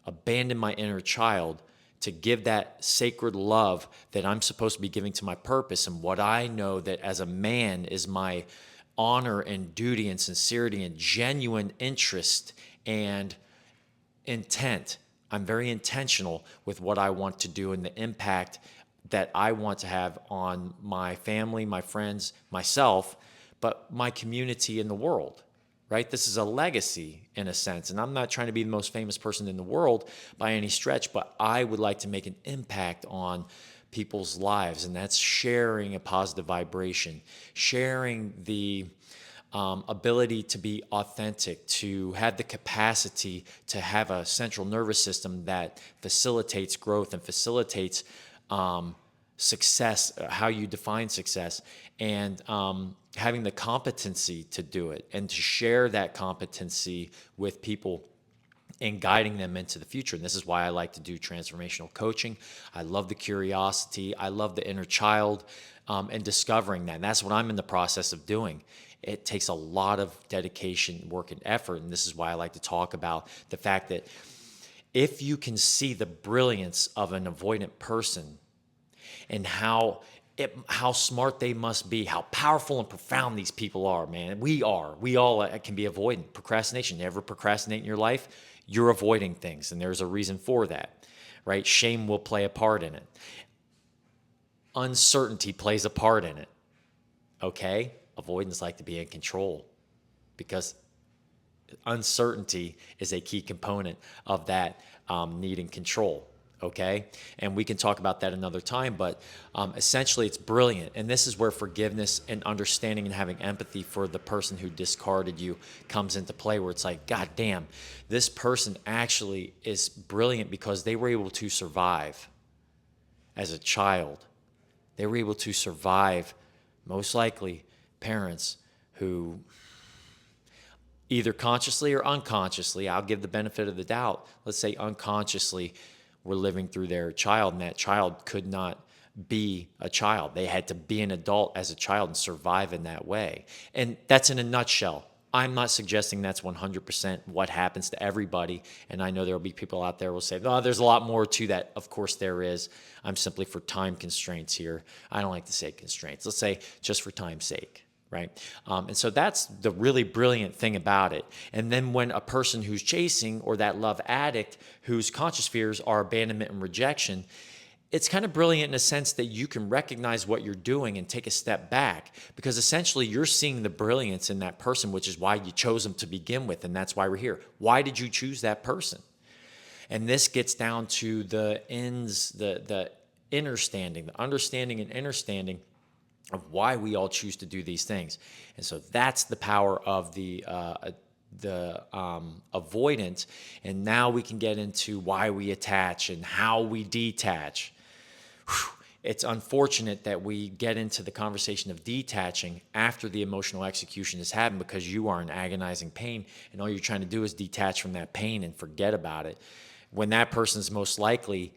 abandon my inner child to give that sacred love that I'm supposed to be giving to my purpose and what I know that as a man is my honor and duty and sincerity and genuine interest and intent. I'm very intentional with what I want to do and the impact that I want to have on my family, my friends, myself, but my community and the world, right? This is a legacy in a sense. And I'm not trying to be the most famous person in the world by any stretch, but I would like to make an impact on people's lives. And that's sharing a positive vibration, sharing the ability to be authentic, to have the capacity to have a central nervous system that facilitates growth and facilitates success, how you define success, and having the competency to do it and to share that competency with people and guiding them into the future. And this is why I like to do transformational coaching. I love the curiosity. I love the inner child and discovering that. And that's what I'm in the process of doing. It takes a lot of dedication, work, and effort. And this is why I like to talk about the fact that if you can see the brilliance of an avoidant person and how smart they must be, how powerful and profound these people are, man. We all can be avoidant. Procrastination. You ever procrastinate in your life? You're avoiding things, and there's a reason for that, right? Shame will play a part in it. Uncertainty plays a part in it, okay? Avoidants like to be in control because uncertainty is a key component of that needing control. Okay. And we can talk about that another time, but essentially it's brilliant. And this is where forgiveness and understanding and having empathy for the person who discarded you comes into play, where it's like, God damn, this person actually is brilliant because they were able to survive as a child. They were able to survive, most likely, parents who either consciously or unconsciously, I'll give the benefit of the doubt, let's say unconsciously, were living through their child, and that child could not be a child. They had to be an adult as a child and survive in that way. And that's in a nutshell. I'm not suggesting that's 100% what happens to everybody. And I know there will be people out there who will say, oh, there's a lot more to that. Of course there is. I'm simply for time constraints here. I don't like to say constraints. Let's say just for time's sake. Right. And so that's the really brilliant thing about it. And then when a person who's chasing, or that love addict whose conscious fears are abandonment and rejection, it's kind of brilliant in a sense that you can recognize what you're doing and take a step back, because essentially you're seeing the brilliance in that person, which is why you chose them to begin with. And that's why we're here. Why did you choose that person? And this gets down to the ends, the understanding and understanding of why we all choose to do these things. And so that's the power of the avoidance. And now we can get into why we attach and how we detach. It's unfortunate that we get into the conversation of detaching after the emotional execution has happened, because you are in agonizing pain and all you're trying to do is detach from that pain and forget about it, when that person's most likely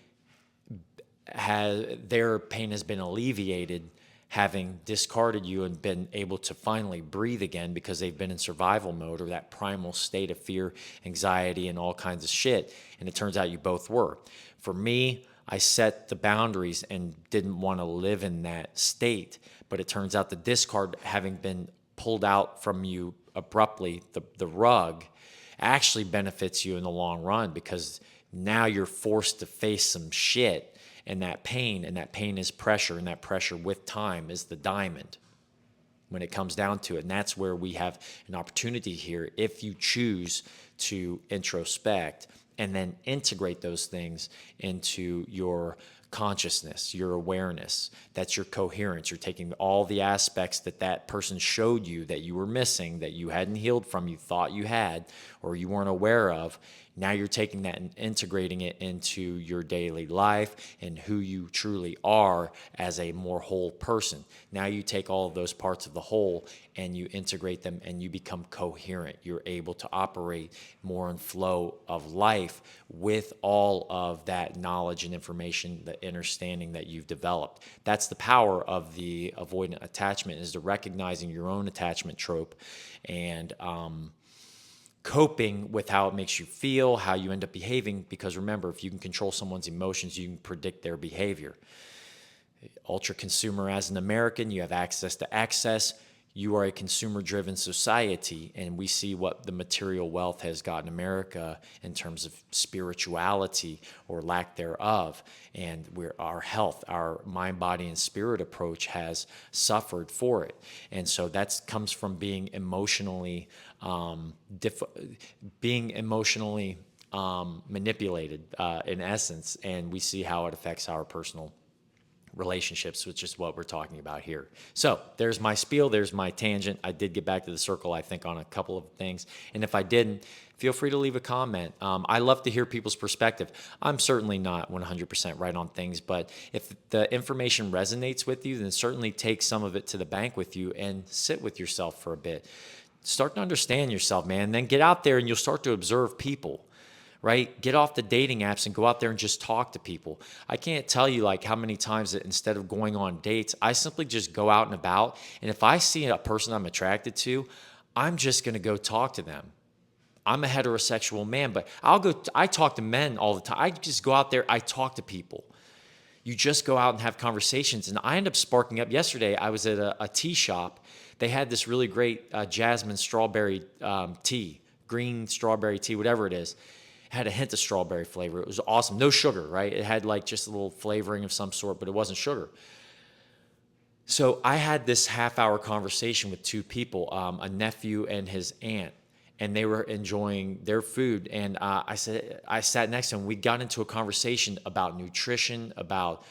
their pain has been alleviated, having discarded you and been able to finally breathe again because they've been in survival mode, or that primal state of fear, anxiety, and all kinds of shit. And it turns out you both were. For me, I set the boundaries and didn't want to live in that state. But it turns out the discard, having been pulled out from you abruptly, the rug, actually benefits you in the long run, because now you're forced to face some shit. And that pain is pressure, and that pressure with time is the diamond when it comes down to it. And that's where we have an opportunity here, if you choose to introspect and then integrate those things into your consciousness, your awareness. That's your coherence. You're taking all the aspects that person showed you that you were missing, that you hadn't healed from, you thought you had, or you weren't aware of. Now you're taking that and integrating it into your daily life and who you truly are as a more whole person. Now you take all of those parts of the whole and you integrate them and you become coherent. You're able to operate more in flow of life with all of that knowledge and information, the understanding that you've developed. That's the power of the avoidant attachment, is to recognizing your own attachment trope and coping with how it makes you feel, how you end up behaving. Because remember, if you can control someone's emotions, you can predict their behavior. Ultra consumer as an American, you have access to access. You are a consumer driven society, and we see what the material wealth has gotten America in terms of spirituality or lack thereof. And where our health, our mind, body, and spirit approach has suffered for it. And so that comes from being emotionally manipulated in essence, and we see how it affects our personal relationships, which is what we're talking about here. So there's my spiel, there's my tangent. I did get back to the circle, I think, on a couple of things. And if I didn't, feel free to leave a comment. I love to hear people's perspective. I'm certainly not 100% right on things, but if the information resonates with you, then certainly take some of it to the bank with you and sit with yourself for a bit. Start to understand yourself, man. Then get out there and you'll start to observe people. Right? Get off the dating apps and go out there and just talk to people. I can't tell you like how many times that instead of going on dates, I simply just go out and about. And if I see a person I'm attracted to, I'm just going to go talk to them. I'm a heterosexual man, but I talk to men all the time. I just go out there, I talk to people. You just go out and have conversations. And I end up sparking up. Yesterday, I was at a tea shop. They had this really great jasmine strawberry tea, green strawberry tea, whatever it is. Had a hint of strawberry flavor. It was awesome. No sugar, right? It had like just a little flavoring of some sort, but it wasn't sugar. So I had this half-hour conversation with two people, a nephew and his aunt, and they were enjoying their food. And I sat next to them. We got into a conversation about nutrition, about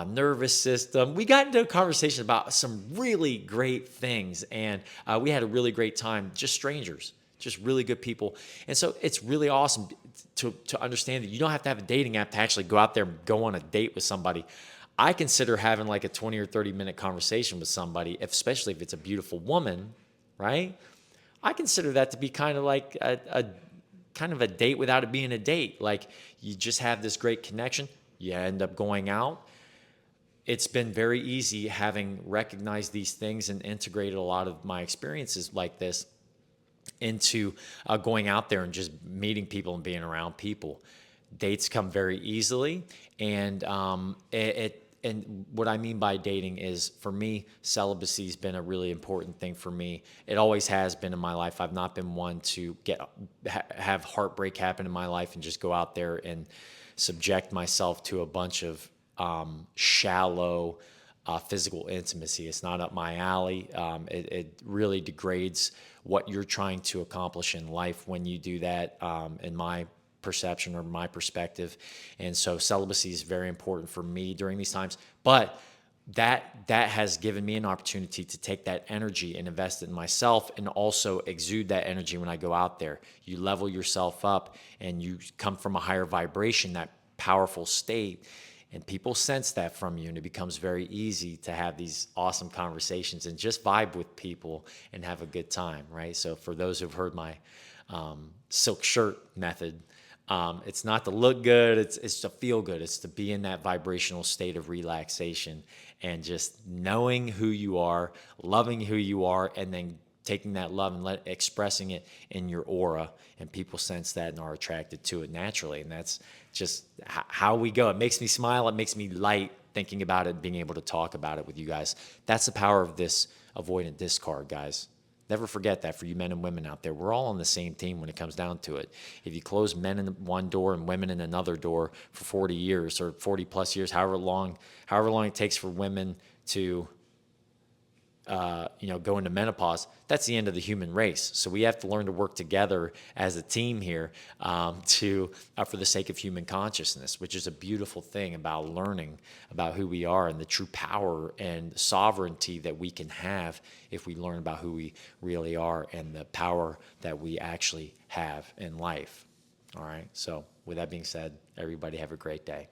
nervous system. We got into a conversation about some really great things, and we had a really great time, just strangers. Just really good people. And so it's really awesome to understand that you don't have to have a dating app to actually go out there and go on a date with somebody. I consider having like a 20 or 30-minute conversation with somebody, especially if it's a beautiful woman, right? I consider that to be kind of like a kind of a date without it being a date. Like you just have this great connection. You end up going out. It's been very easy having recognized these things and integrated a lot of my experiences like this into going out there and just meeting people and being around people. Dates come very easily, and and what I mean by dating is, for me, celibacy has been a really important thing for me. It always has been in my life. I've not been one to have heartbreak happen in my life and just go out there and subject myself to a bunch of shallow physical intimacy. It's not up my alley. It really degrades what you're trying to accomplish in life when you do that, in my perception or my perspective. And so celibacy is very important for me during these times. But that has given me an opportunity to take that energy and invest it in myself, and also exude that energy when I go out there. You level yourself up and you come from a higher vibration, that powerful state. And people sense that from you, and it becomes very easy to have these awesome conversations and just vibe with people and have a good time, right? So for those who've heard my silk shirt method, it's not to look good, it's to feel good. It's to be in that vibrational state of relaxation and just knowing who you are, loving who you are, and then taking that love and expressing it in your aura, and people sense that and are attracted to it naturally. And that's just how we go. It makes me smile. It makes me light thinking about it, being able to talk about it with you guys. That's the power of this avoidant discard, guys. Never forget that, for you men and women out there. We're all on the same team when it comes down to it. If you close men in one door and women in another door for 40 years or 40 plus years, however long it takes for women to go into menopause, that's the end of the human race. So we have to learn to work together as a team here, for the sake of human consciousness, which is a beautiful thing about learning about who we are and the true power and sovereignty that we can have if we learn about who we really are and the power that we actually have in life. All right. So with that being said, everybody have a great day.